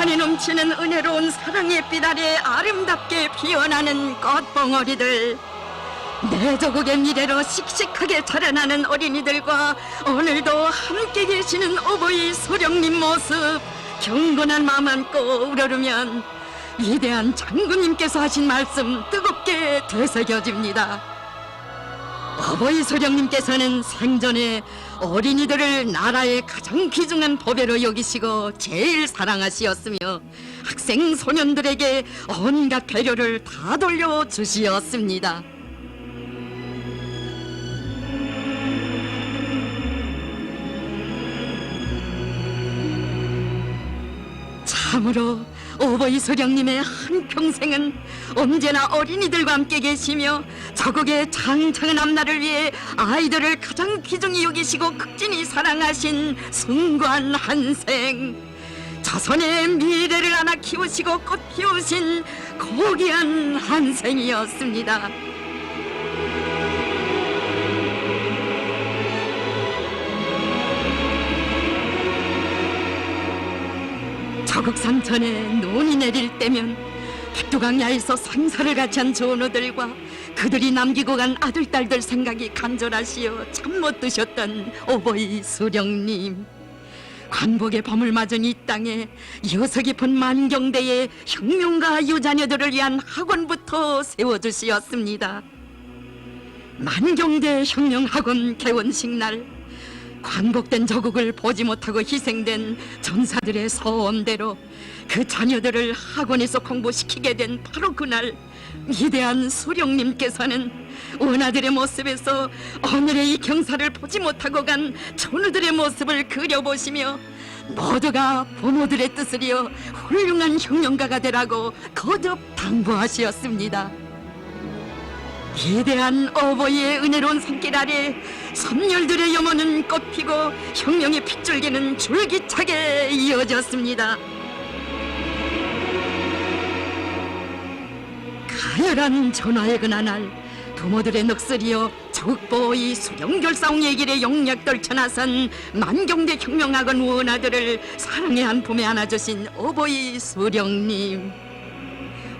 한이 넘치는 은혜로운 사랑의 빛 아래 아름답게 피어나는 꽃봉오리들, 내 조국의 미래로 씩씩하게 자라나는 어린이들과 오늘도 함께 계시는 어버이 소령님 모습 경건한 마음 안고 우러르면 위대한 장군님께서 하신 말씀 뜨겁게 되새겨집니다. 어버이 소령님께서는 생전에 어린이들을 나라의 가장 귀중한 보배로 여기시고 제일 사랑하시었으며 학생 소년들에게 온갖 배려를 다 돌려주시었습니다. 참으로 어버이 소령님의 한평생은 언제나 어린이들과 함께 계시며 조국의 장창한 앞날을 위해 아이들을 가장 귀중히 여기시고 극진히 사랑하신 숭고한 한생, 자손의 미래를 하나 키우시고 꽃 피우신 고귀한 한생이었습니다. 조국 산천에 눈이 내릴 때면 백두강야에서 상사를 같이 한 전우들과 그들이 남기고 간 아들, 딸들 생각이 간절하시어 잠 못 드셨던 어버이 소령님, 관복의 범을 맞은 이 땅에 여서 깊은 만경대에 혁명가 유자녀들을 위한 학원부터 세워주시었습니다. 만경대 혁명학원 개원식 날, 관복된 조국을 보지 못하고 희생된 전사들의 소원대로 그 자녀들을 학원에서 공부시키게 된 바로 그날, 위대한 소령님께서는 원아들의 모습에서 오늘의 이 경사를 보지 못하고 간 전우들의 모습을 그려보시며 모두가 부모들의 뜻을 이어 훌륭한 혁명가가 되라고 거듭 당부하시었습니다. 위대한 어버이의 은혜로운 손길 아래 선열들의 염원은 꽃피고 혁명의 핏줄기는 줄기차게 이어졌습니다. 가열한 전화의 그날, 부모들의 넋을이어 조국보의 수령결사홍의 길에 용력 떨쳐나선 만경대 혁명학원 원아들을 사랑의 한 품에 안아주신 어버이 소령님,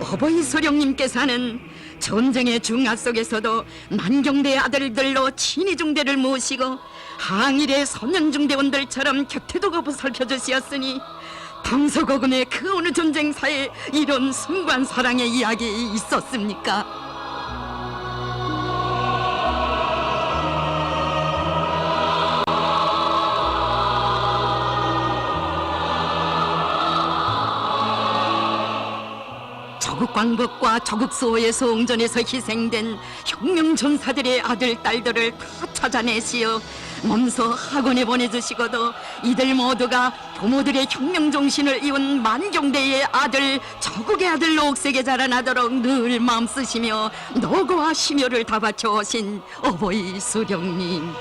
어버이 소령님께서는 전쟁의 중화 속에서도 만경대 아들들로 친위중대를 모시고 항일의 소년중대원들처럼 곁에 두고 보살펴주시었으니 동서고금의 그 어느 전쟁사에 이런 숭고한 사랑의 이야기 있었습니까? 조국 광복과 조국 수호에서 옹전에서 희생된 혁명 전사들의 아들, 딸들을 다 찾아내시어 몸소 학원에 보내주시고도 이들 모두가 부모들의 혁명 정신을 이은 만경대의 아들, 조국의 아들로 옥색에 자라나도록 늘 마음쓰시며 노고와 심혈을 다 바쳐오신 어버이 소령님,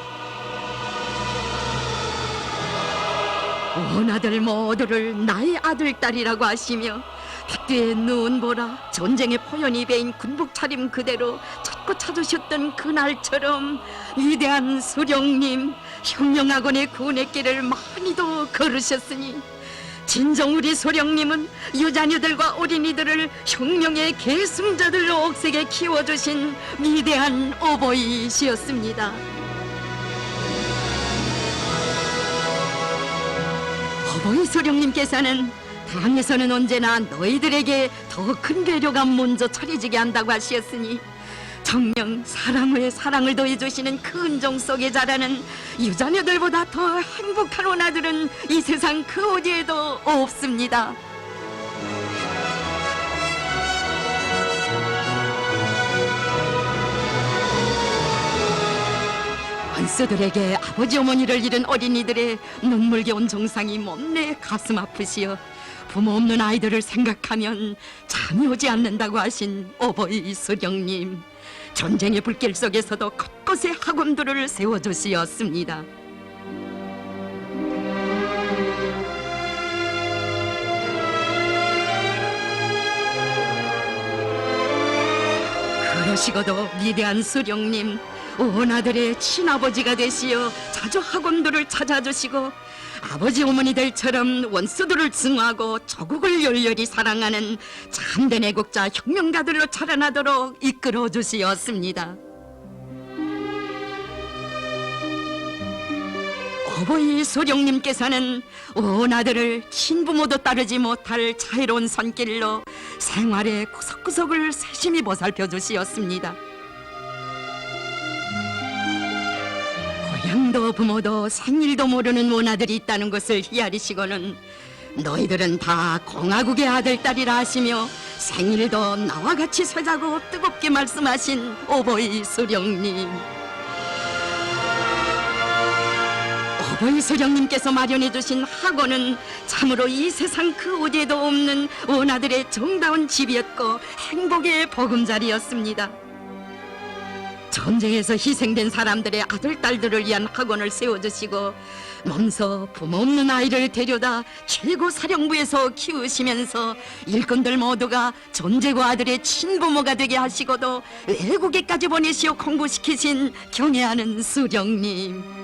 원아들 모두를 나의 아들, 딸이라고 하시며 백두의 눈 보라 전쟁의 포연이 배인 군복 차림 그대로 찾고 찾으셨던 그날처럼 위대한 소령님, 혁명학원의 구원의 길을 많이도 걸으셨으니 진정 우리 소령님은 유자녀들과 어린이들을 혁명의 계승자들로 옥색에 키워주신 위대한 어버이시였습니다. 어버이 소령님께서는 당에서는 언제나 너희들에게 더 큰 배려가 먼저 차려지게 한다고 하시었으니 정녕 사랑 후에 사랑을 더해주시는 그 은정 속에 자라는 유자녀들보다 더 행복한 원아들은 이 세상 그 어디에도 없습니다. 원수들에게 아버지 어머니를 잃은 어린이들의 눈물겨운 정상이 못내 가슴 아프시어 부모 없는 아이들을 생각하면 잠이 오지 않는다고 하신 어버이 소령님, 전쟁의 불길 속에서도 곳곳에 학원들을 세워주시었습니다. 그러시고도 위대한 소령님, 원아들의 친아버지가 되시어 자주 학원들을 찾아주시고 아버지 어머니들처럼 원수들을 증오하고 조국을 열렬히 사랑하는 참된 애국자 혁명가들로 자라나도록 이끌어 주시었습니다. 어버이 소령님께서는 온 아들을 친부모도 따르지 못할 자유로운 손길로 생활의 구석구석을 세심히 보살펴 주시었습니다. 고향도 부모도 생일도 모르는 온 아들이 있다는 것을 헤아리시고는 너희들은 다 공화국의 아들, 딸이라 하시며 생일도 나와 같이 살자고 뜨겁게 말씀하신 어버이 소령님. 어버이 소령님께서 마련해 주신 학원은 참으로 이 세상 그 어디에도 없는 온 아들의 정다운 집이었고 행복의 보금자리였습니다. 전쟁에서 희생된 사람들의 아들, 딸들을 위한 학원을 세워주시고 몸소 부모 없는 아이를 데려다 최고 사령부에서 키우시면서 일꾼들 모두가 존재고 아들의 친부모가 되게 하시고도 외국에까지 보내시어 공부시키신 경애하는 수령님.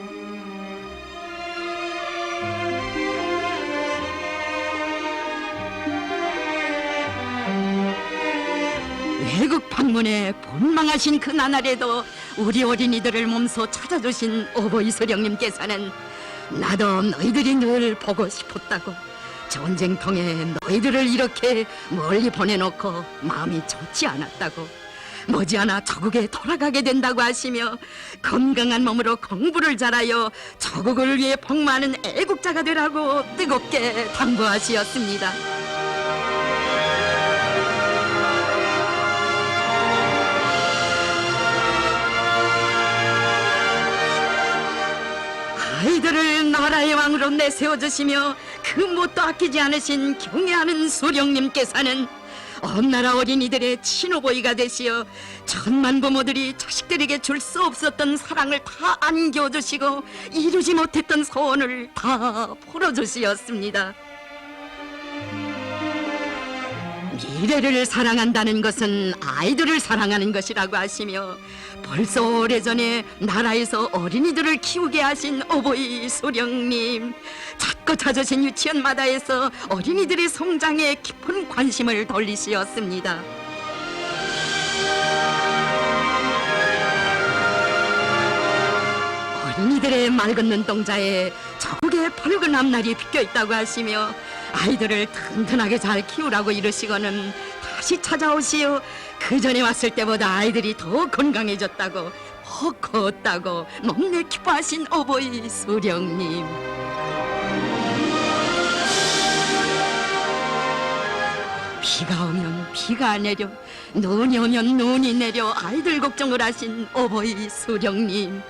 외국 방문에 본망하신 그 나날에도 우리 어린이들을 몸소 찾아주신 어버이 소령님께서는 나도 너희들이 늘 보고 싶었다고, 전쟁통에 너희들을 이렇게 멀리 보내놓고 마음이 좋지 않았다고, 머지않아 조국에 돌아가게 된다고 하시며 건강한 몸으로 공부를 잘하여 조국을 위해 복무하는 애국자가 되라고 뜨겁게 당부하시었습니다. 아이들을 나라의 왕으로 내세워주시며 그 뭣도 아끼지 않으신 경애하는 소령님께서는 온 나라 어린이들의 친오보이가 되시어 천만 부모들이 자식들에게 줄 수 없었던 사랑을 다 안겨주시고 이루지 못했던 소원을 다 풀어주시었습니다. 미래를 사랑한다는 것은 아이들을 사랑하는 것이라고 하시며 벌써 오래전에 나라에서 어린이들을 키우게 하신 어버이 소령님, 찾고 찾으신 유치원마다에서 어린이들의 성장에 깊은 관심을 돌리시었습니다. 어린이들의 맑은 눈동자에 조국의 붉은 앞날이 비껴있다고 하시며 아이들을 튼튼하게 잘 키우라고 이르시고는 다시 찾아오시어 그 전에 왔을 때보다 아이들이 더 건강해졌다고, 컸다고 너무나 기뻐하신 어버이 소령님. 비가 오면 비가 내려, 눈이 오면 눈이 내려 아이들 걱정을 하신 어버이 소령님.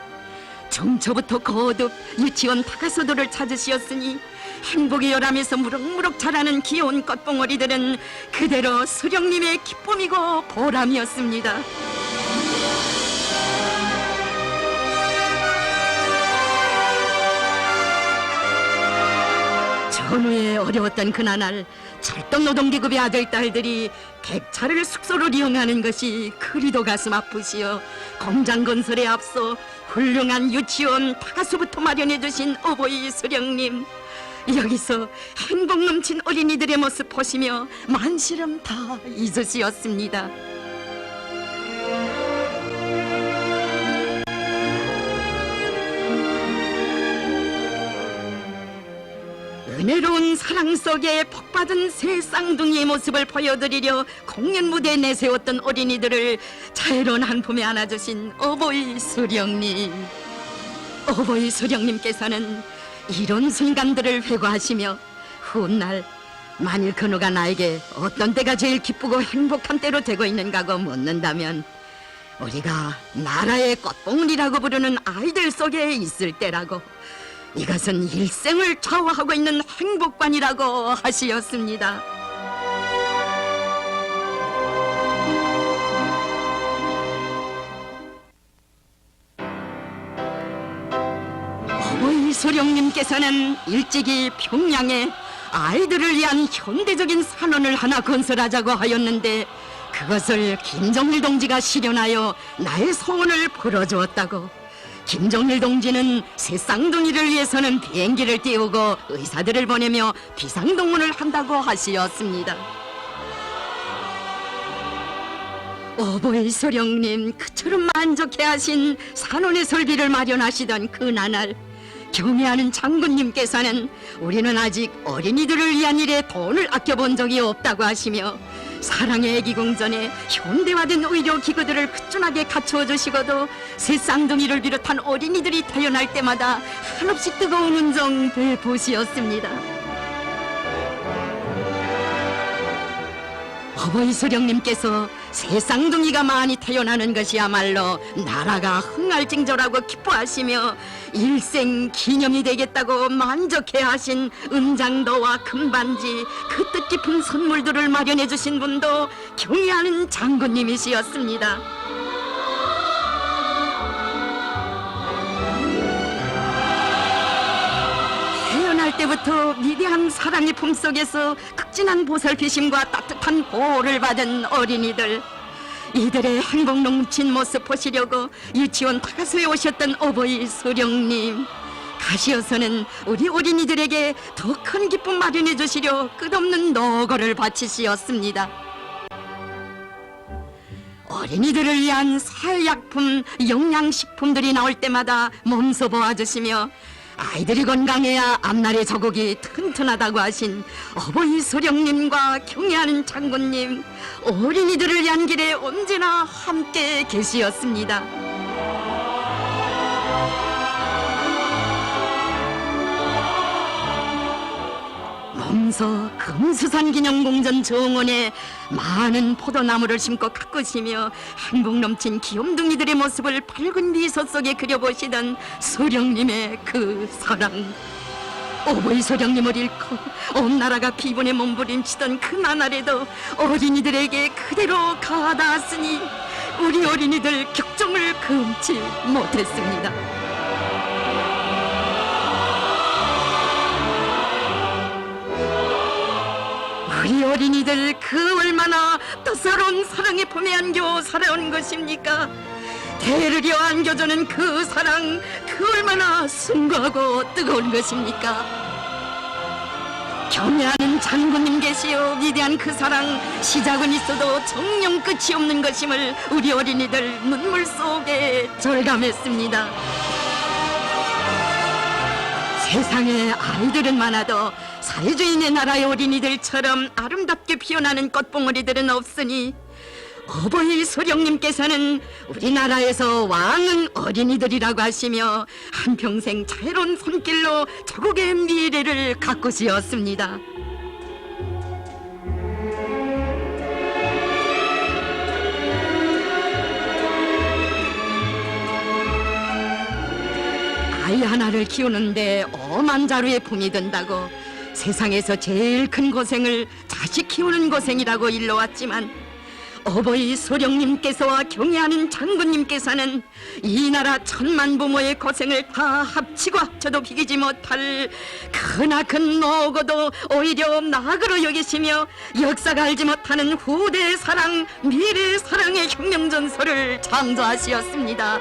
정초부터 거듭 유치원 다가서도를 찾으시었으니 행복의 열함에서 무럭무럭 자라는 귀여운 꽃봉오리들은 그대로 수령님의 기쁨이고 보람이었습니다. 전후에 어려웠던 그나날 철도노동계급의 아들, 딸들이 객차를 숙소로 이용하는 것이 그리도 가슴 아프시어 공장 건설에 앞서 훌륭한 유치원 다가수부터 마련해 주신 어버이 수령님, 여기서 행복 넘친 어린이들의 모습 보시며 만시름 다 잊으시었습니다. 은혜로운 사랑 속에 복받은 새 쌍둥이의 모습을 보여드리려 공연 무대에 내세웠던 어린이들을 자애로운 한 품에 안아주신 어버이 수령님. 어버이 수령님께서는 이런 순간들을 회고하시며 훗날 만일 그 누가 나에게 어떤 때가 제일 기쁘고 행복한 때로 되고 있는가고 묻는다면 우리가 나라의 꽃봉리라고 부르는 아이들 속에 있을 때라고, 이것은 일생을 좌우하고 있는 행복관이라고 하시었습니다. 어버이 소령님께서는 일찍이 평양에 아이들을 위한 현대적인 산원을 하나 건설하자고 하였는데 그것을 김정일 동지가 실현하여 나의 소원을 풀어주었다고, 김정일 동지는 새 쌍둥이를 위해서는 비행기를 띄우고 의사들을 보내며 비상동원을 한다고 하시었습니다. 어버이 소령님 그처럼 만족해하신 산원의 설비를 마련하시던 그 나날, 경애하는 장군님께서는 우리는 아직 어린이들을 위한 일에 돈을 아껴본 적이 없다고 하시며 사랑의 애기궁전에 현대화된 의료기구들을 꾸준하게 갖추어 주시고도 새 쌍둥이를 비롯한 어린이들이 태어날 때마다 한없이 뜨거운 은정 베푸시었습니다. 어버이 소령님께서 새 쌍둥이가 많이 태어나는 것이야말로 나라가 흥할징조라고 기뻐하시며 일생 기념이 되겠다고 만족해하신 은장도와 금반지, 그 뜻깊은 선물들을 마련해 주신 분도 경애하는 장군님이시였습니다. 태어날 때부터 위대한 사랑의 품속에서 극진한 보살피심과 따뜻한 보호를 받은 어린이들, 이들의 행복 넘친 모습 보시려고 유치원 타가소에 오셨던 어버이 소령님, 가시어서는 우리 어린이들에게 더 큰 기쁨 마련해 주시려 끝없는 노고를 바치시었습니다. 어린이들을 위한 사약품, 영양식품들이 나올 때마다 몸소 보아주시며 아이들이 건강해야 앞날의 조국이 튼튼하다고 하신 어버이 소령님과 경애하는 장군님, 어린이들을 위한 길에 언제나 함께 계시었습니다. 몸소 금수산 기념공전 정원에 많은 포도나무를 심고 가꾸시며 행복 넘친 귀염둥이들의 모습을 밝은 미소 속에 그려보시던 소령님의 그 사랑, 어버이 소령님을 잃고 온 나라가 비분에 몸부림치던 그 나날에도 어린이들에게 그대로 가닿았으니 우리 어린이들 격정을 금치 못했습니다. 우리 어린이들 그 얼마나 뜻스러운 사랑의 품에 안겨 살아온 것입니까? 대를 이어 안겨주는 그 사랑, 그 얼마나 숭고하고 뜨거운 것입니까? 경애하는 장군님 계시오 위대한 그 사랑, 시작은 있어도 정녕 끝이 없는 것임을 우리 어린이들 눈물 속에 절감했습니다. 세상에 아이들은 많아도 사회주의의 나라의 어린이들처럼 아름답게 피어나는 꽃봉오리들은 없으니 어버이 소령님께서는 우리나라에서 왕은 어린이들이라고 하시며 한평생 자유로운 손길로 조국의 미래를 가꾸시었습니다. 아이 하나를 키우는데 엄한 자루에 품이 든다고 세상에서 제일 큰 고생을 자식 키우는 고생이라고 일러왔지만 어버이 소령님께서와 경애하는 장군님께서는 이 나라 천만 부모의 고생을 다 합치고 합쳐도 비기지 못할 크나큰 노고도 오히려 낙으로 여기시며 역사가 알지 못하는 후대의 사랑, 미래의 사랑의 혁명전설을 창조하시었습니다.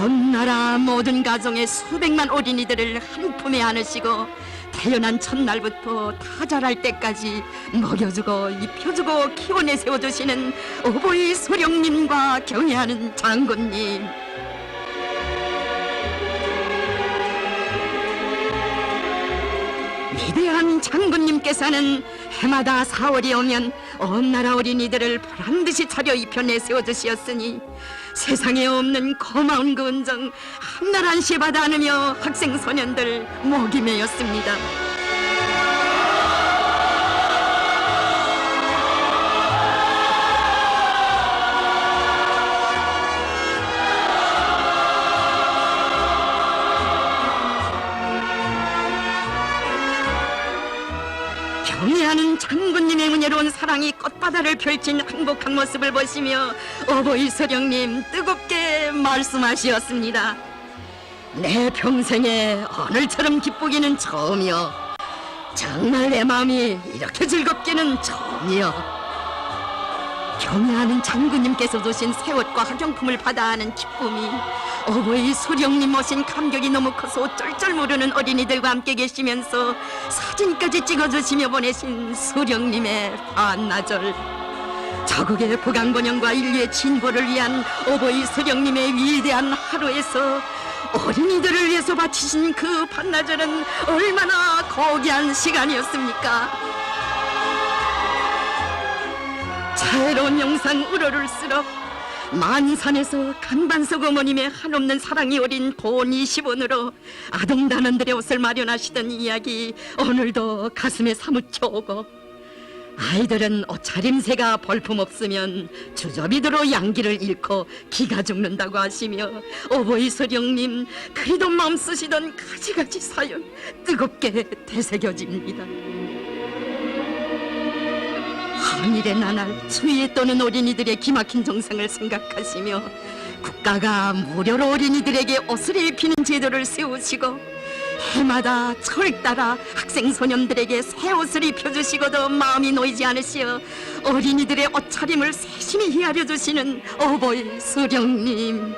온 나라 모든 가정의 수백만 어린이들을 한 품에 안으시고 태어난 첫날부터 다 자랄 때까지 먹여주고 입혀주고 키워내 세워주시는 어버이 소령님과 경애하는 장군님, 위대한 장군님께서는 해마다 4월이 오면 온 나라 어린이들을 보란듯이 차려 입혀 내세워주시었으니 세상에 없는 고마운 그 은정 한날 한시에 받아 안으며 학생 소년들 목이 메였습니다. 경애하는 장군님의 은혜로운 사랑이 꽃바다를 펼친 행복한 모습을 보시며 어버이 소령님 뜨겁게 말씀하시었습니다. 내 평생에 오늘처럼 기쁘기는 처음이요, 정말 내 마음이 이렇게 즐겁기는 처음이요. 경애하는 장군님께서 주신 새옷과 학용품을 받아 하는 기쁨이, 어버이 수령님 모신 감격이 너무 커서 어쩔 줄 모르는 어린이들과 함께 계시면서 사진까지 찍어주시며 보내신 수령님의 반나절, 자국의 부강번영과 인류의 진보를 위한 어버이 수령님의 위대한 하루에서 어린이들을 위해서 바치신 그 반나절은 얼마나 거기한 시간이었습니까? 새로운 영상 우러를수록 만산에서 간반석 어머님의 한없는 사랑이 어린 돈 20원으로 아동단원들의 옷을 마련하시던 이야기 오늘도 가슴에 사무쳐 오고, 아이들은 옷차림새가 볼품없으면 주저비도로 양기를 잃고 기가 죽는다고 하시며 어버이 수령님 그리도 마음 쓰시던 가지가지 사연 뜨겁게 되새겨집니다. 한일의 나날 추위에 떠는 어린이들의 기막힌 정성을 생각하시며 국가가 무료로 어린이들에게 옷을 입히는 제도를 세우시고 해마다 철 따라 학생 소년들에게 새 옷을 입혀주시고도 마음이 놓이지 않으시어 어린이들의 옷차림을 세심히 헤아려 주시는 어버이 수령님,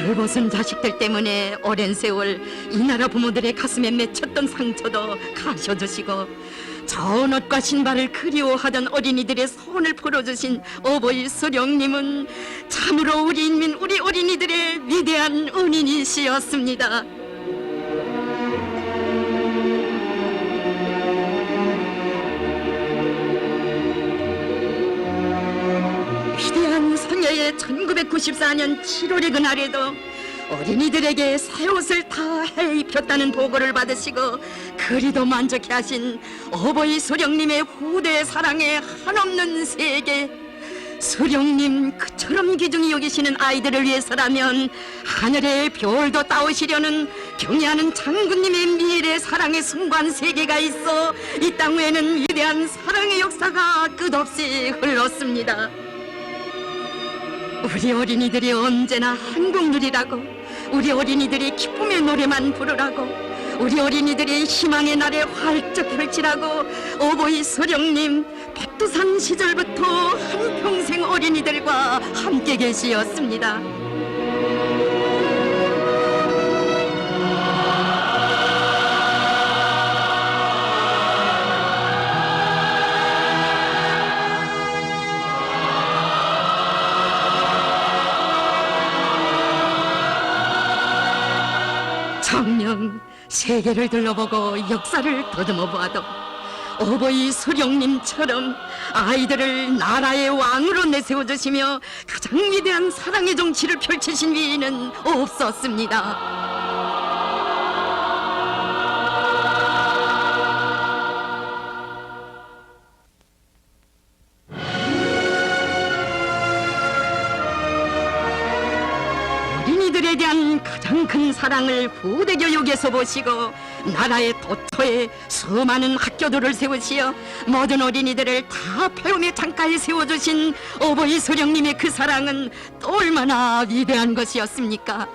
헐벗은 자식들 때문에 오랜 세월 이 나라 부모들의 가슴에 맺혔던 상처도 가셔주시고 좋은 옷과 신발을 그리워하던 어린이들의 소원을 풀어주신 어버이 수령님은 참으로 우리 인민, 우리 어린이들의 위대한 은인이시였습니다. 위대한 성녀의 1994년 7월의 그날에도 어린이들에게 새 옷을 다 해입혔다는 보고를 받으시고 그리도 만족해하신 어버이 수령님의 후대 사랑에 한없는 세계, 수령님 그처럼 귀중히 여기시는 아이들을 위해서라면 하늘의 별도 따오시려는 경애하는 장군님의 미래 사랑의 순관 세계가 있어 이 땅 위에는 위대한 사랑의 역사가 끝없이 흘렀습니다. 우리 어린이들이 언제나 한국누리라고, 우리 어린이들이 기쁨의 노래만 부르라고, 우리 어린이들이 희망의 날에 활짝 펼치라고 어버이 수령님 백두산 시절부터 한평생 어린이들과 함께 계시었습니다. 정녕 세계를 둘러보고 역사를 더듬어 보아도 어버이 수령님처럼 아이들을 나라의 왕으로 내세워주시며 가장 위대한 사랑의 정치를 펼치신 위인은 없었습니다. 어린이들에 대한 가장 큰 사랑을 후대 교육에서 보시고 나라의 도처에 수많은 학교들을 세우시어 모든 어린이들을 다 배움의 창가에 세워주신 어버이 수령님의 그 사랑은 또 얼마나 위대한 것이었습니까?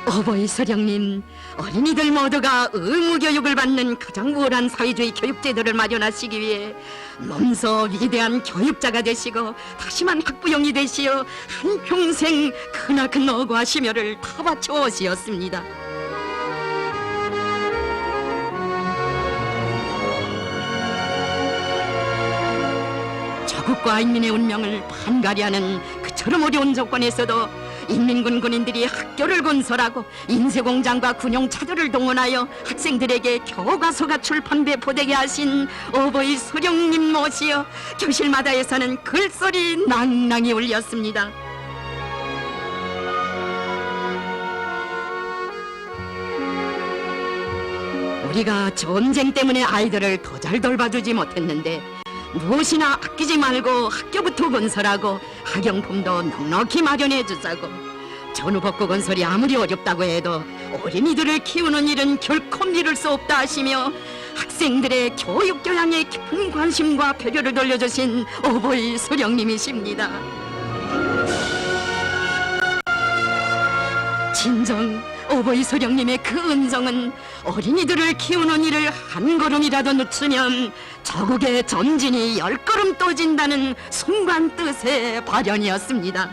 어버이 수령님, 어린이들 모두가 의무교육을 받는 가장 우월한 사회주의 교육제도를 마련하시기 위해 몸소 위대한 교육자가 되시고 다시만 학부형이 되시어 한평생 크나큰 어구와 심혈을 다 바쳐 오시었습니다. 조국과 인민의 운명을 반가리하는 그처럼 어려운 조건에서도 인민군 군인들이 학교를 건설하고 인쇄공장과 군용차들을 동원하여 학생들에게 교과서가 출판돼 보되게 하신 어버이 수령님 모시어 교실마다에서는 글소리 낭낭이 울렸습니다. 우리가 전쟁 때문에 아이들을 더 잘 돌봐주지 못했는데 무엇이나 아끼지 말고 학교부터 건설하고 학용품도 넉넉히 마련해 주자고, 전후복구 건설이 아무리 어렵다고 해도 어린이들을 키우는 일은 결코 미룰 수 없다 하시며 학생들의 교육 교양에 깊은 관심과 배려를 돌려주신 어버이 소령님이십니다. 진정 어버이 소령님의 그 은정은 어린이들을 키우는 일을 한 걸음이라도 늦추면 저국의 전진이 10걸음 떠진다는 순간 뜻의 발현이었습니다.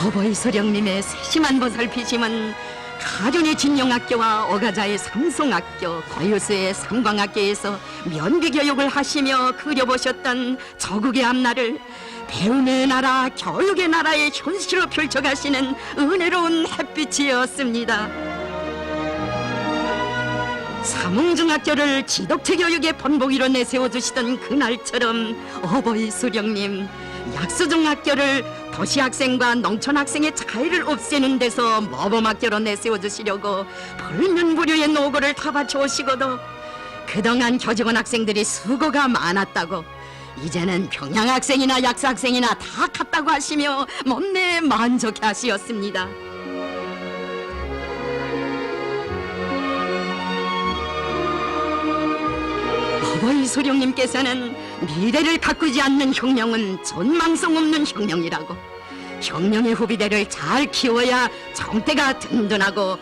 어버이 소령님의 세심한 보살피심은 가련의 진용학교와 어가자의 삼송학교, 과유수의 삼광학교에서 면비교육을 하시며 그려보셨던 저국의 앞날을 배움의 나라, 교육의 나라의 현실로 펼쳐가시는 은혜로운 햇빛이었습니다. 삼흥중학교를 지독체 교육의 본보기로 내세워주시던 그날처럼 어버이 소령님, 약수중학교를 도시학생과 농촌학생의 차이를 없애는 데서 모범학교로 내세워주시려고 불면불류의 노고를 다 바쳐오시고도 그동안 교직원 학생들이 수고가 많았다고 이제는 평양학생이나 약수학생이나 다 같다고 하시며 몸내 만족해 하시었습니다. 어버이 소령님께서는 미래를 가꾸지 않는 혁명은 전망성 없는 혁명이라고, 혁명의 후비대를 잘 키워야 정대가 든든하고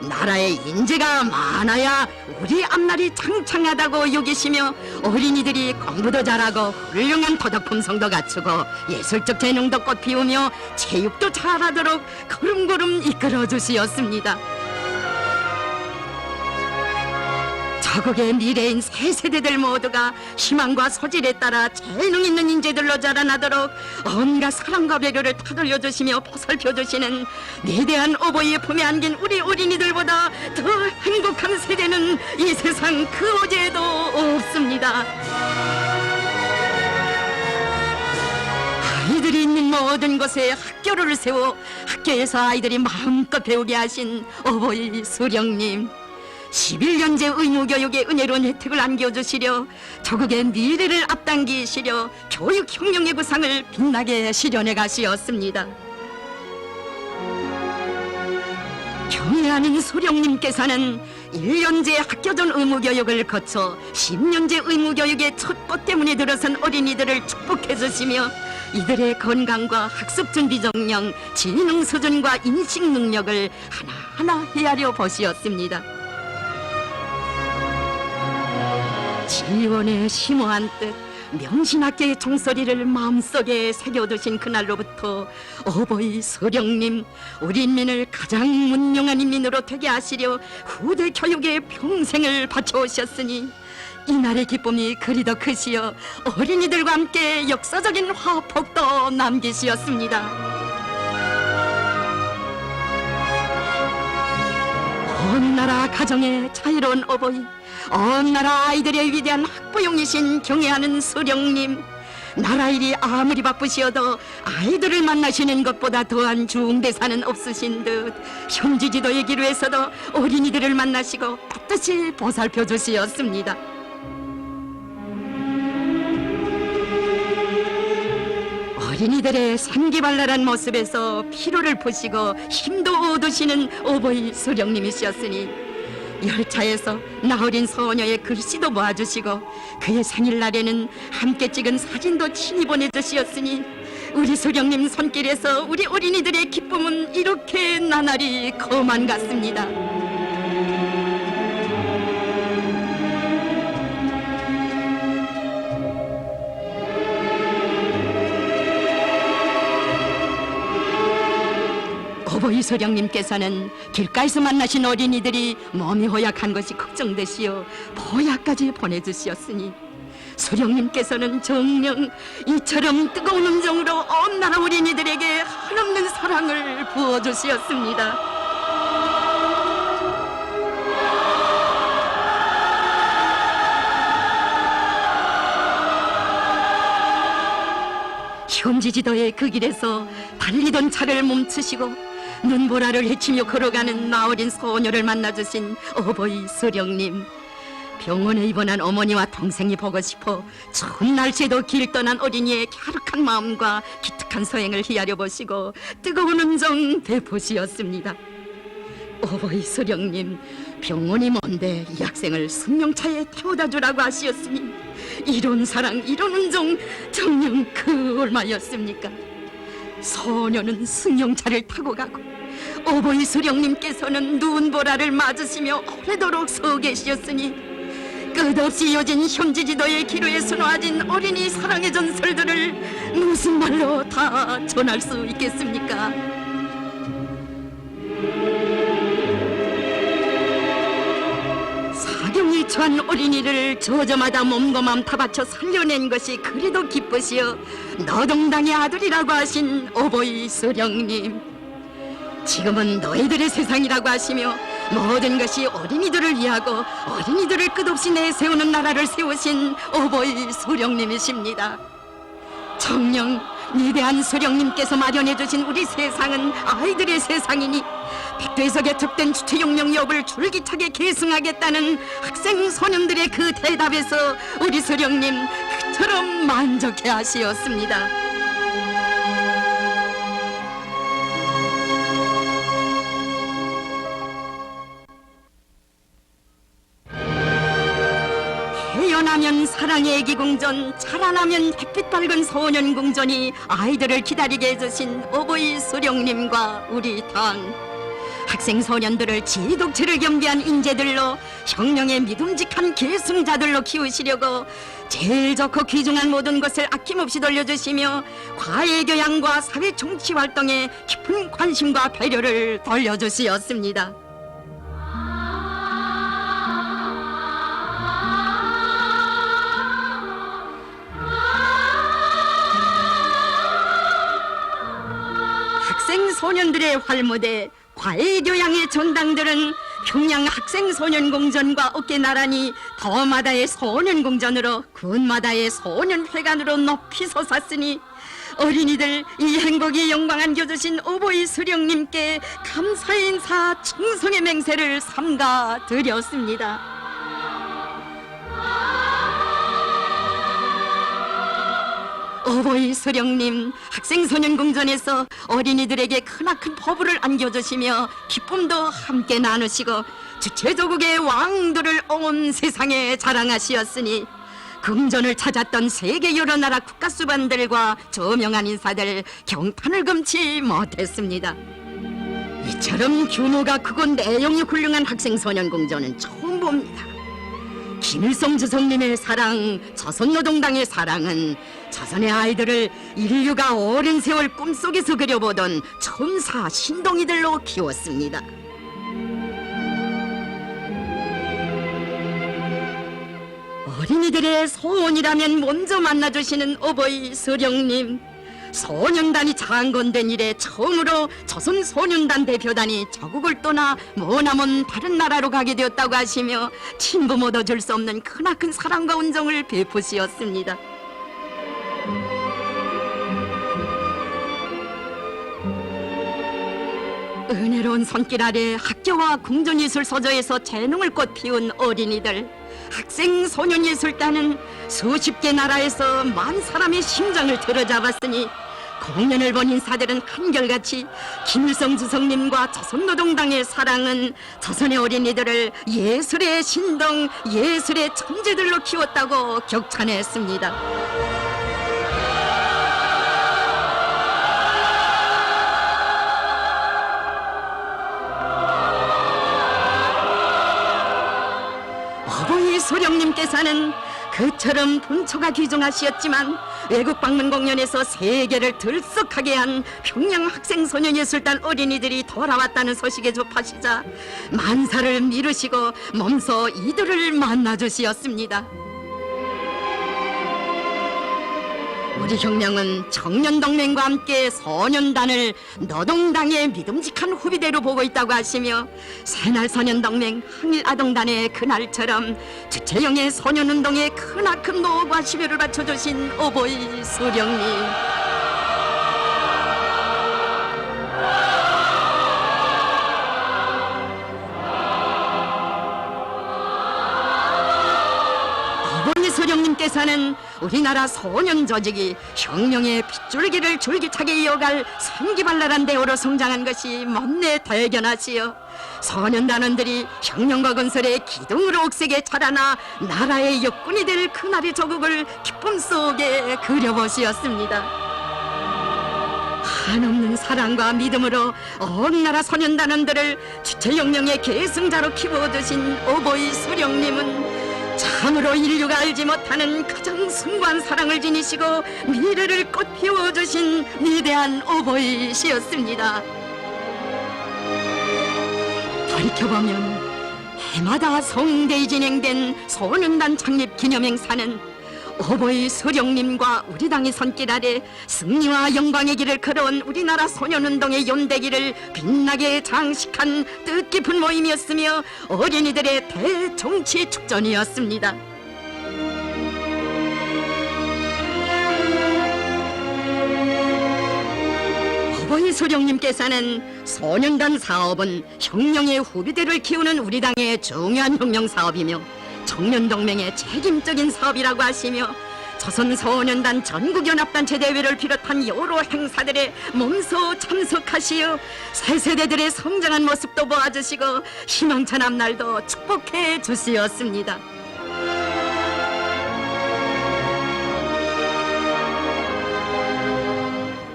나라의 인재가 많아야 우리 앞날이 창창하다고 여기시며 어린이들이 공부도 잘하고 훌륭한 도덕 품성도 갖추고 예술적 재능도 꽃피우며 체육도 잘하도록 걸음걸음 이끌어 주시었습니다. 자국의 미래인 새 세대들 모두가 희망과 소질에 따라 재능 있는 인재들로 자라나도록 온갖 사랑과 배려를 타돌려 주시며 보살펴 주시는 위대한 어버이의 품에 안긴 우리 어린이들보다 더 행복한 세대는 이 세상 그 어디에도 없습니다. 아이들이 있는 모든 곳에 학교를 세워 학교에서 아이들이 마음껏 배우게 하신 어버이 소령님, 11년제 의무교육의 은혜로운 혜택을 안겨주시려 저국의 미래를 앞당기시려 교육혁명의 구상을 빛나게 실현해 가시었습니다. 경애하는 소령님께서는 1년제 학교전 의무교육을 거쳐 10년제 의무교육의 첫 꽃대문에 들어선 어린이들을 축복해 주시며 이들의 건강과 학습 준비 정령, 지능 수준과 인식 능력을 하나하나 헤아려 보시었습니다. 지원의 심오한 뜻, 명신학교의 종소리를 마음속에 새겨두신 그날로부터 어버이 소령님, 우리 인민을 가장 문명한 인민으로 되게 하시려 후대 교육에 평생을 바쳐오셨으니 이날의 기쁨이 그리 더 크시어 어린이들과 함께 역사적인 화폭도 남기시었습니다. 온 나라 가정의 자유로운 어버이, 온 나라 아이들의 위대한 학부용이신 경애하는 소령님, 나라 일이 아무리 바쁘시어도 아이들을 만나시는 것보다 더한 중대사는 없으신 듯 현지 지도의 기로에서도 어린이들을 만나시고 따뜻이 보살펴 주시었습니다. 어린이들의 생기발랄한 모습에서 피로를 푸시고 힘도 얻으시는 어버이 소령님이셨으니 열차에서 나어린 소녀의 글씨도 모아주시고 그의 생일날에는 함께 찍은 사진도 친히 보내주시었으니 우리 소령님 손길에서 우리 어린이들의 기쁨은 이렇게 나날이 거만 같습니다. 어버이 소령님께서는 길가에서 만나신 어린이들이 몸이 허약한 것이 걱정되시어 보약까지 보내주시었으니 소령님께서는 정녕 이처럼 뜨거운 음정으로 온 나라 어린이들에게 한없는 사랑을 부어주시었습니다. 현지 지도의 그 길에서 달리던 차를 멈추시고 눈보라를 헤치며 걸어가는 나어린 소녀를 만나주신 어버이 소령님, 병원에 입원한 어머니와 동생이 보고 싶어 추운 날씨에도 길 떠난 어린이의 갸륵한 마음과 기특한 서행을 헤아려 보시고 뜨거운 음정 베푸시었습니다. 어버이 수령님, 병원이 먼데 이 학생을 승용차에 태워다 주라고 하시었으니 이런 사랑, 이런 음정 정녕 그 얼마였습니까? 소녀는 승용차를 타고 가고 어버이 수령님께서는 눈보라를 맞으시며 오래도록 서 계시었으니 끝없이 이어진 현지지도의 기로에 수놓아진 어린이 사랑의 전설들을 무슨 말로 다 전할 수 있겠습니까? 사경이 처한 어린이를 저저마다 몸과 맘 다 바쳐 살려낸 것이 그리도 기쁘시어 너동당의 아들이라고 하신 어버이 수령님, 지금은 너희들의 세상이라고 하시며 모든 것이 어린이들을 위하고 어린이들을 끝없이 내세우는 나라를 세우신 어버이 수령님이십니다. 정녕 위대한 수령님께서 마련해 주신 우리 세상은 아이들의 세상이니 백두에서 툭된 주체용령 여부를 줄기차게 계승하겠다는 학생 소년들의 그 대답에서 우리 수령님 그처럼 만족해 하시었습니다. 태어나면 사랑의 애기궁전, 자라나면 햇빛 밝은 소년궁전이 아이들을 기다리게 해주신 어버이 수령님과 우리 당, 학생 소년들을 지독체를 겸비한 인재들로 형령의 믿음직한 계승자들로 키우시려고 제일 좋고 귀중한 모든 것을 아낌없이 돌려주시며 과외교양과 사회정치활동에 깊은 관심과 배려를 돌려주시었습니다. 학생 소년들의 활무대, 과외교양의 전당들은 평양 학생소년공전과 어깨 나란히 더마다의 소년공전으로 군마다의 소년회관으로 높이 솟았으니 어린이들 이 행복이 영광 안겨주신 어버이 수령님께 감사의 인사 충성의 맹세를 삼가 드렸습니다. 어버이 수령님, 학생소년궁전에서 어린이들에게 크나큰 포부를 안겨주시며 기쁨도 함께 나누시고 주체조국의 왕들을 온 세상에 자랑하시었으니 궁전을 찾았던 세계 여러 나라 국가수반들과 저명한 인사들 경탄을 금치 못했습니다. 이처럼 규모가 크고 내용이 훌륭한 학생소년궁전은 처음 봅니다. 김일성 주석님의 사랑, 조선노동당의 사랑은 조선의 아이들을 인류가 오랜 세월 꿈속에서 그려보던 첨사 신동이들로 키웠습니다. 어린이들의 소원이라면 먼저 만나주시는 어버이 수령님, 소년단이 창건된 이래 처음으로 조선소년단 대표단이 조국을 떠나 머나먼 다른 나라로 가게 되었다고 하시며 친부모 얻어줄 수 없는 크나큰 사랑과 온정을 베푸시었습니다. 은혜로운 손길 아래 학교와 궁전예술서저에서 재능을 꽃 피운 어린이들, 학생소년예술단은 수십 개 나라에서 만 사람의 심장을 들어잡았으니 공연을 본 인사들은 한결같이 김일성 주석님과 조선노동당의 사랑은 조선의 어린이들을 예술의 신동, 예술의 천재들로 키웠다고 격찬했습니다. 어버이 수령님께서는 그처럼 분초가 귀중하시었지만 외국 방문 공연에서 세계를 들썩하게 한 평양 학생소년예술단 어린이들이 돌아왔다는 소식에 접하시자 만사를 미루시고 몸소 이들을 만나주시었습니다. 우리 혁명은 청년동맹과 함께 소년단을 노동당의 믿음직한 후비대로 보고 있다고 하시며 새날소년동맹 항일아동단의 그날처럼 주체형의 소년운동에 크나큰 노고와 심혈을 바쳐주신 어버이 수령님, 소령님께서는 우리나라 소년 조직이 혁명의 빗줄기를 줄기차게 이어갈 생기발랄한 대우로 성장한 것이 못내 대견하시오. 소년단원들이 혁명과 건설의 기둥으로 옥색에 자라나 나라의 역군이 될 그날의 조국을 기쁨 속에 그려보시었습니다. 한없는 사랑과 믿음으로 온 나라 소년단원들을 주체혁명의 계승자로 키워두신 오보이 수령님은 참으로 인류가 알지 못하는 가장 숭고한 사랑을 지니시고 미래를 꽃 피워주신 위대한 오보이시였습니다. 돌이켜보면 해마다 성대히 진행된 소년단 창립 기념행사는 오보이 수령님과 우리 당의 손길 아래 승리와 영광의 길을 걸어온 우리나라 소년운동의 연대기를 빛나게 장식한 뜻깊은 모임이었으며 어린이들의 대정치 축전이었습니다. 오보이 수령님께서는 소년단 사업은 혁명의 후비들을 키우는 우리 당의 중요한 혁명 사업이며 청년동맹의 책임적인 사업이라고 하시며 조선소년단 전국연합단체 대회를 비롯한 여러 행사들에 몸소 참석하시어 새 세대들의 성장한 모습도 보아주시고 희망찬 앞날도 축복해 주시었습니다.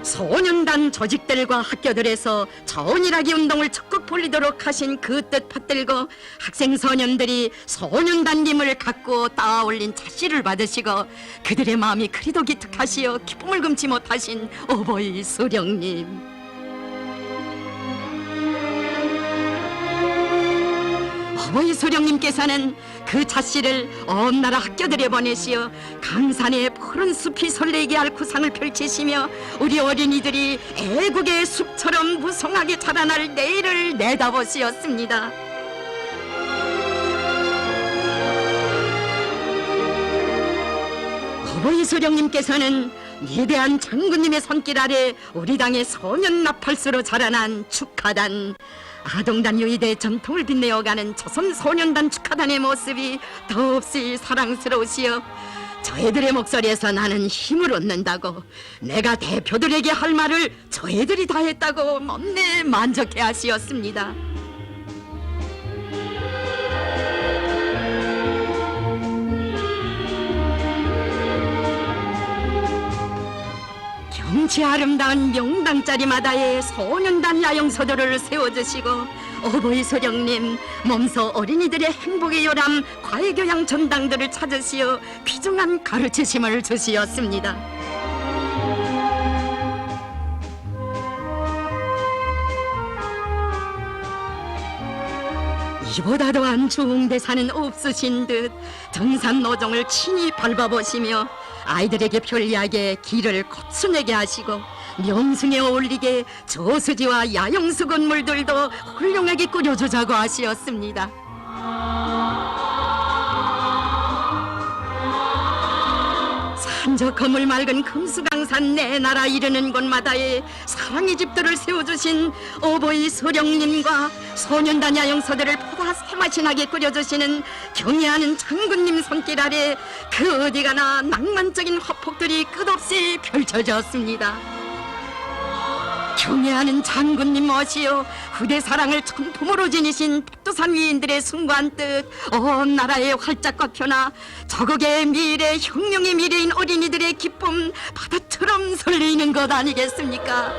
소년단 조직들과 학교들에서 저온일하기 운동을 적극 벌이도록 하신 그 뜻 받들고 학생 소년들이 소년단님을 갖고 따올린 자씨를 받으시고 그들의 마음이 그리도 기특하시어 기쁨을 금치 못하신 오보이 수령님, 오보이 수령님께서는 그 자씨를 온 나라 학교들에 보내시어 강산의 푸른 숲이 설레게 할 구상을 펼치시며 우리 어린이들이 애국의 숲처럼 무성하게 자라날 내일을 내다보시었습니다. 오보이 수령님께서는 위대한 장군님의 손길 아래 우리 당의 소년 나팔수로 자라난 축하단, 아동단 유희대 전통을 빛내어가는 조선소년단 축하단의 모습이 더없이 사랑스러우시어 저희들의 목소리에서 나는 힘을 얻는다고, 내가 대표들에게 할 말을 저희들이 다 했다고 못내 만족해 하시었습니다. 경치 아름다운 명당짜리마다에 소년단 야영소도를 세워주시고 오보이 수령님 몸소 어린이들의 행복의 요람 과외교양 전당들을 찾으시어 귀중한 가르치심을 주시었습니다. 이보다 더한 중대사는 없으신 듯 등산노정을 친히 밟아보시며 아이들에게 편리하게 길을 거쳐내게 하시고 명승에 어울리게 저수지와 야영수 건물들도 훌륭하게 꾸려주자고 하시었습니다. 산적 거물 맑은 금수강산 내 나라 이르는 곳마다에 사랑의 집들을 세워주신 오보이 수령님과 소년단 야영소들을 보다 새맛이 나게 꾸려주시는 경애하는 장군님 손길 아래 그 어디 가나 낭만적인 화폭들이 끝없이 펼쳐졌습니다. 경애하는 장군님 모시어 후대 사랑을 전품으로 지니신 백두산 위인들의 숭고한 뜻 온 나라에 활짝 꺾여나 저국의 미래, 혁명의 미래인 어린이들의 기쁨 바다처럼 설레이는 것 아니겠습니까?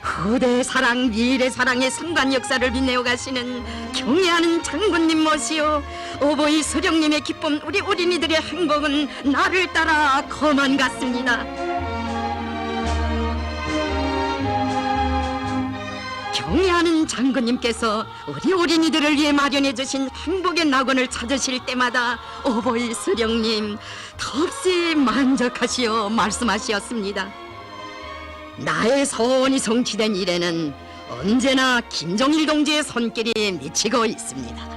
후대 사랑, 미래 사랑의 성관 역사를 빛내어 가시는 경애하는 장군님 모시오 오보이 수령님의 기쁨, 우리 어린이들의 행복은 나를 따라 거만 갔습니다. 경애하는 장군님께서 우리 어린이들을 위해 마련해 주신 행복의 낙원을 찾으실 때마다 오보이 수령님 더없이 만족하시어 말씀하시었습니다. 나의 소원이 성취된 일에는 언제나 김정일 동지의 손길이 미치고 있습니다.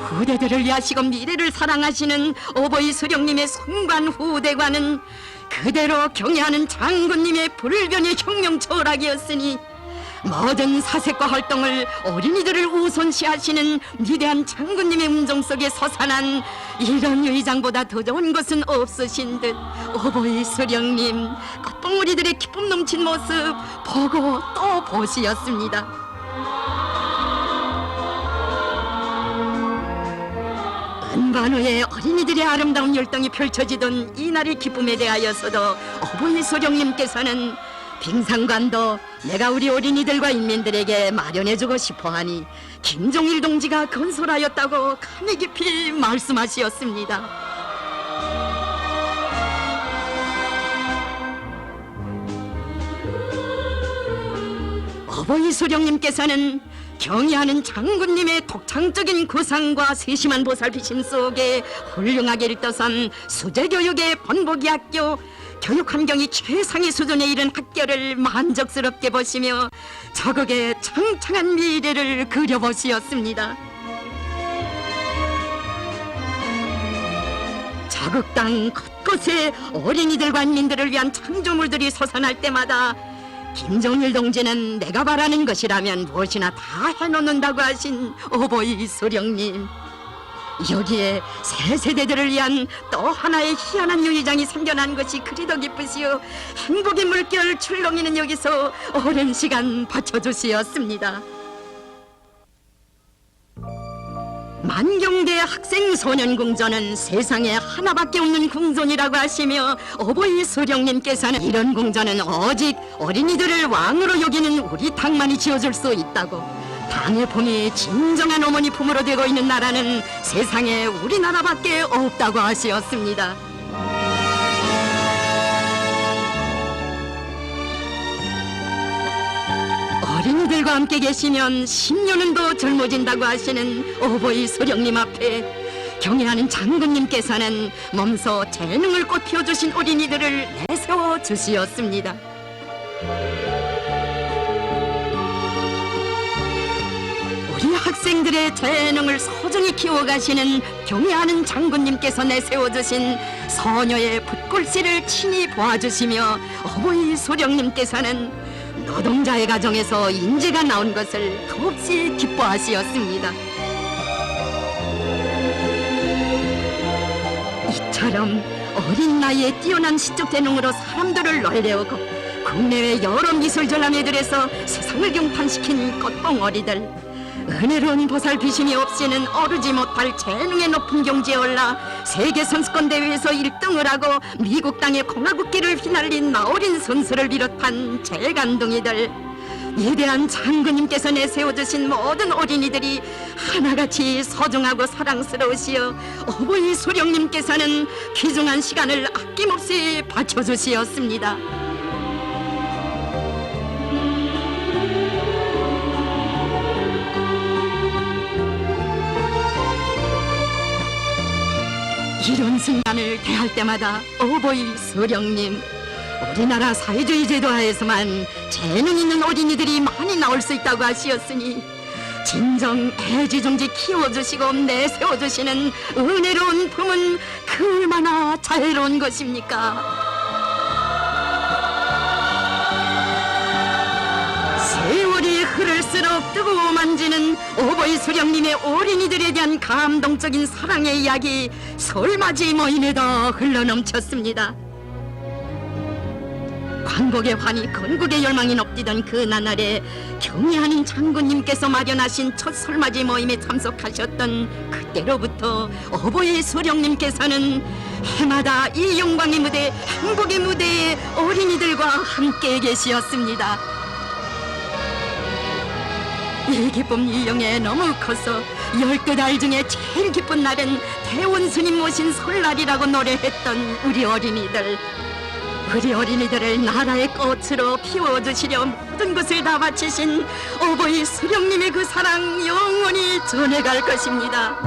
후대들을 위하시고 미래를 사랑하시는 오보이 수령님의 숭고한 후대관은 그대로 경애하는 장군님의 불변의 혁명 철학이었으니 모든 사색과 활동을 어린이들을 우선시하시는 위대한 장군님의 음성 속에 솟아난 이런 의장보다 더 좋은 것은 없으신 듯 오보이 수령님 꽃봉오리들의 기쁨 넘친 모습 보고 또 보시었습니다. 은반호에 어린이들의 아름다운 율동이 펼쳐지던 이날의 기쁨에 대하여서도 오보이 수령님께서는 빙상관도 내가 우리 어린이들과 인민들에게 마련해주고 싶어하니 김종일 동지가 건설하였다고 감히 깊이 말씀하시었습니다. 오보이 수령님께서는 경의하는 장군님의 독창적인 구상과 세심한 보살피심 속에 훌륭하게 일떠선 수재교육의 본보기 학교, 교육 환경이 최상의 수준에 이른 학교를 만족스럽게 보시며 저국의 창창한 미래를 그려보시었습니다. 저국 땅 곳곳에 어린이들과 인민들을 위한 창조물들이 솟아날 때마다 김종일 동지는 내가 바라는 것이라면 무엇이나 다 해놓는다고 하신 오보이 수령님, 여기에 새 세대들을 위한 또 하나의 희한한 유의장이 생겨난 것이 그리도 기쁘시오 행복의 물결 출렁이는 여기서 오랜 시간 바쳐주시었습니다. 만경대 학생소년궁전은 세상에 하나밖에 없는 궁전이라고 하시며 오보이 수령님께서는 이런 궁전은 오직 어린이들을 왕으로 여기는 우리 당만이 지어줄 수 있다고, 당의 품이 진정한 어머니 품으로 되고 있는 나라는 세상에 우리나라밖에 없다고 하시었습니다. 어린이들과 함께 계시면 10년은 더 젊어진다고 하시는 오보이 수령님 앞에 경애하는 장군님께서는 몸소 재능을 꽃 피워주신 어린이들을 내세워 주시었습니다. 우리 학생들의 재능을 소중히 키워가시는 경애하는 장군님께서 내세워주신 소녀의 붓글씨를 친히 보아주시며 오보이 수령님께서는 노동자의 가정에서 인재가 나온 것을 더없이 기뻐하시었습니다. 이처럼 어린 나이에 뛰어난 시적 재능으로 사람들을 놀래우고 국내외 여러 미술 전람회들에서 세상을 경탄시킨 꽃봉오리들, 은혜로운 보살피심이 없이는 오르지 못할 재능의 높은 경지에 올라 세계 선수권 대회에서 1등을 하고 미국 땅의 공화국기를 휘날린 나어린 선수를 비롯한 재간둥이들, 위대한 장군님께서 내세워주신 모든 어린이들이 하나같이 소중하고 사랑스러우시어 오보이 수령님께서는 귀중한 시간을 아낌없이 바쳐주시었습니다. 이런 순간을 대할 때마다 오보이 수령님, 우리나라 사회주의 제도하에서만 재능 있는 어린이들이 많이 나올 수 있다고 하시었으니 진정 애지중지 키워주시고 내세워주시는 은혜로운 품은 그 얼마나 자애로운 것입니까? 세월이 흐를수록 뜨거워만지는 오보이 수령님의 어린이들에 대한 감동적인 사랑의 이야기 설맞이 모임에도 흘러넘쳤습니다. 광복의 환희, 건국의 열망이 높디던 그 나날에 경애하는 장군님께서 마련하신 첫 설맞이 모임에 참석하셨던 그때로부터 오보이 수령님께서는 해마다 이 영광의 무대, 행복의 무대에 어린이들과 함께 계시었습니다. 이 기쁨 이영에 너무 커서 12달 중에 제일 기쁜 날은 대원스님 모신 설날이라고 노래했던 우리 어린이들, 우리 어린이들을 나라의 꽃으로 피워주시려 모든 것을 다 바치신 오보이 수령님의 그 사랑 영원히 전해갈 것입니다.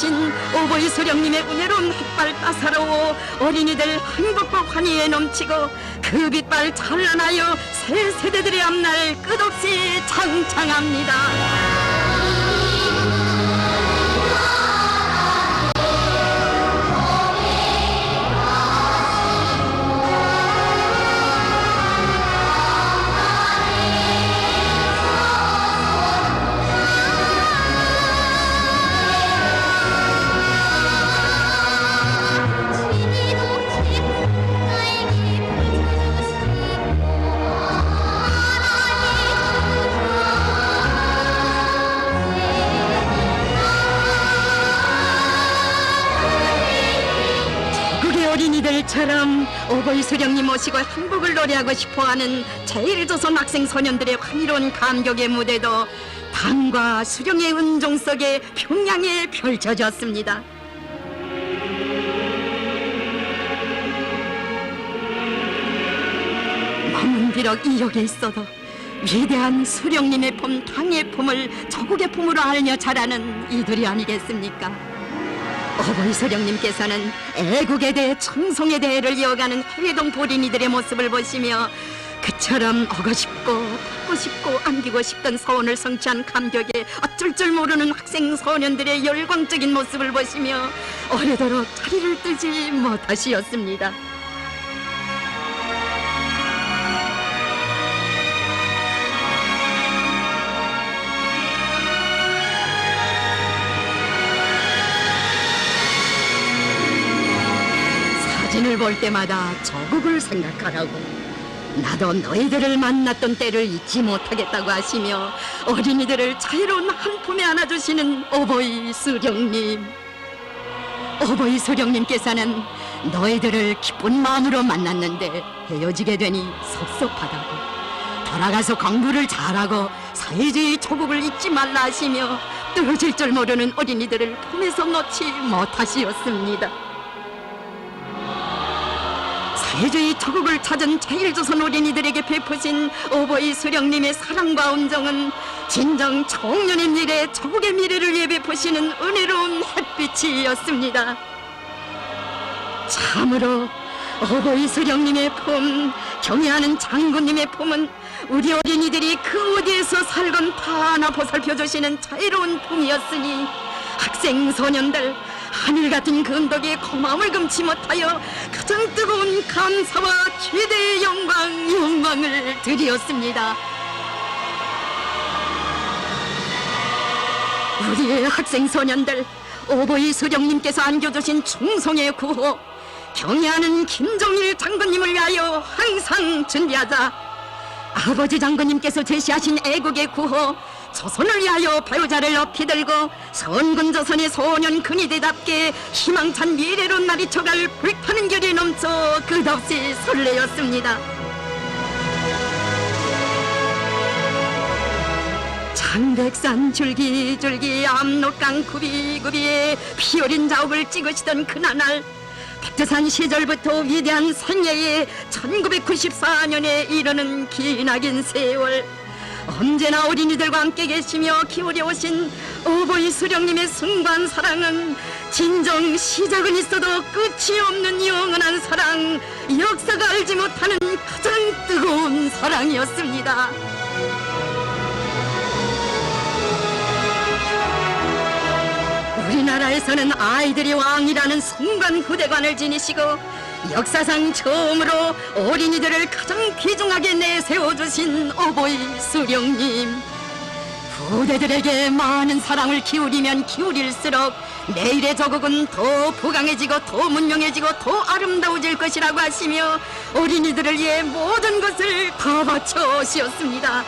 주신 오보이 수령님의 은혜로운 햇발 따사로워 어린이들 행복과 환희에 넘치고 그 빛발 찬란하여 새 세대들의 앞날 끝없이 창창합니다. 어린이들처럼 오보이 수령님 모시고 행복을 노래하고 싶어하는 제1조선 학생 소년들의 환희로운 감격의 무대도 당과 수령의 은종 속에 평양에 펼쳐졌습니다. 몸은 비록 이역에 있어도 위대한 수령님의 품, 당의 품을 조국의 품으로 알며 자라는 이들이 아니겠습니까? 오보이 수령님께서는 애국에 대해 청송에 대해를 이어가는 해동 보린이들의 모습을 보시며 그처럼 오고 싶고 받고 싶고 안기고 싶던 소원을 성취한 감격에 어쩔 줄 모르는 학생 소년들의 열광적인 모습을 보시며 오래도록 자리를 뜨지 못하시었습니다. 사진을 볼 때마다 조국을 생각하라고 나도 너희들을 만났던 때를 잊지 못하겠다고 하시며 어린이들을 자유로운 한 품에 안아주시는 오보이 수령님. 오보이 수령님께서는 너희들을 기쁜 마음으로 만났는데 헤어지게 되니 섭섭하다고 돌아가서 공부를 잘하고 사회주의 조국을 잊지 말라 하시며 떨어질 줄 모르는 어린이들을 품에서 놓지 못하시었습니다. 사회주의 조국을 찾은 제1조선 어린이들에게 베푸신 오보이 수령님의 사랑과 온정은 진정 청년의 미래, 조국의 미래를 위해 베푸시는 은혜로운 햇빛이었습니다. 참으로 오보이 수령님의 품, 경애하는 장군님의 품은 우리 어린이들이 그 어디에서 살건 다 하나 보살펴주시는 자유로운 품이었으니 학생 소년들 하늘 같은 금덕에 고마움을 금치 못하여 가장 뜨거운 감사와 최대의 영광을 드리었습니다. 우리의 학생 소년들, 오보이 수령님께서 안겨주신 충성의 구호, 경애하는 김종일 장군님을 위하여 항상 준비하자. 아버지 장군님께서 제시하신 애국의 구호, 조선을 위하여 배우자를 높이 들고 선군조선의 소년 근위대답게 희망찬 미래로 나리쳐갈 불타는 결이 넘쳐 끝없이 설레었습니다. 창백산 줄기줄기 압록강 구비구비에 피어린 자욱을 찍으시던 그날 백두산 시절부터 위대한 생애에 1994년에 이르는 기나긴 세월, 언제나 어린이들과 함께 계시며 기울여 오신 오보이 수령님의 숭고한 사랑은 진정 시작은 있어도 끝이 없는 영원한 사랑, 역사가 알지 못하는 가장 뜨거운 사랑이었습니다. 우리나라에서는 아이들이 왕이라는 숭고한 후대관을 지니시고 역사상 처음으로 어린이들을 가장 귀중하게 내세워주신 오보이 수령님, 후대들에게 많은 사랑을 기울이면 기울일수록 내일의 조국은 더 부강해지고 더 문명해지고 더 아름다워질 것이라고 하시며 어린이들을 위해 모든 것을 다 바쳐 오시었습니다.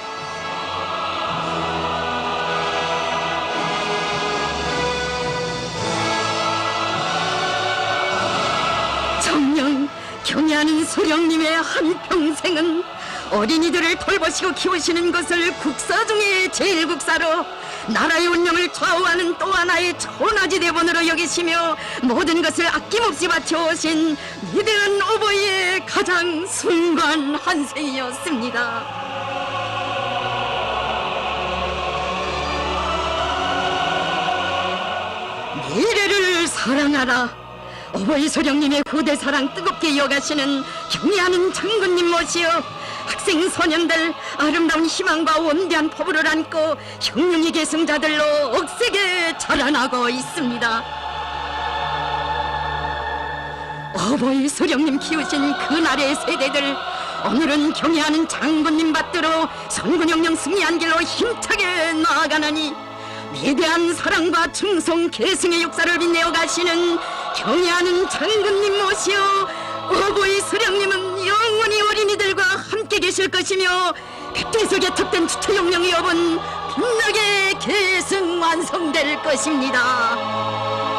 정녕 경애하는 수령님의 한평생은 어린이들을 돌보시고 키우시는 것을 국사 중에 제일 국사로 나라의 운명을 좌우하는 또 하나의 천하지 대본으로 여기시며 모든 것을 아낌없이 바쳐오신 위대한 오보이의 가장 숭고한 한생이었습니다. 미래를 사랑하라. 어버이 소령님의 후대 사랑 뜨겁게 이어가시는 경애하는 장군님 모시어 학생 소년들 아름다운 희망과 원대한 포부를 안고 혁명의 계승자들로 억세게 자라나고 있습니다. 어버이 소령님 키우신 그날의 세대들, 오늘은 경애하는 장군님 받들어 선군혁명 승리한 길로 힘차게 나아가나니 위대한 사랑과 충성 계승의 역사를 빛내어 가시는 경애하는 장군님 모시어 어버이 소령님은 영원히 어린이들과 함께 계실 것이며 백대석에 탑된 주체혁명의 여분 빛나게 계승 완성될 것입니다.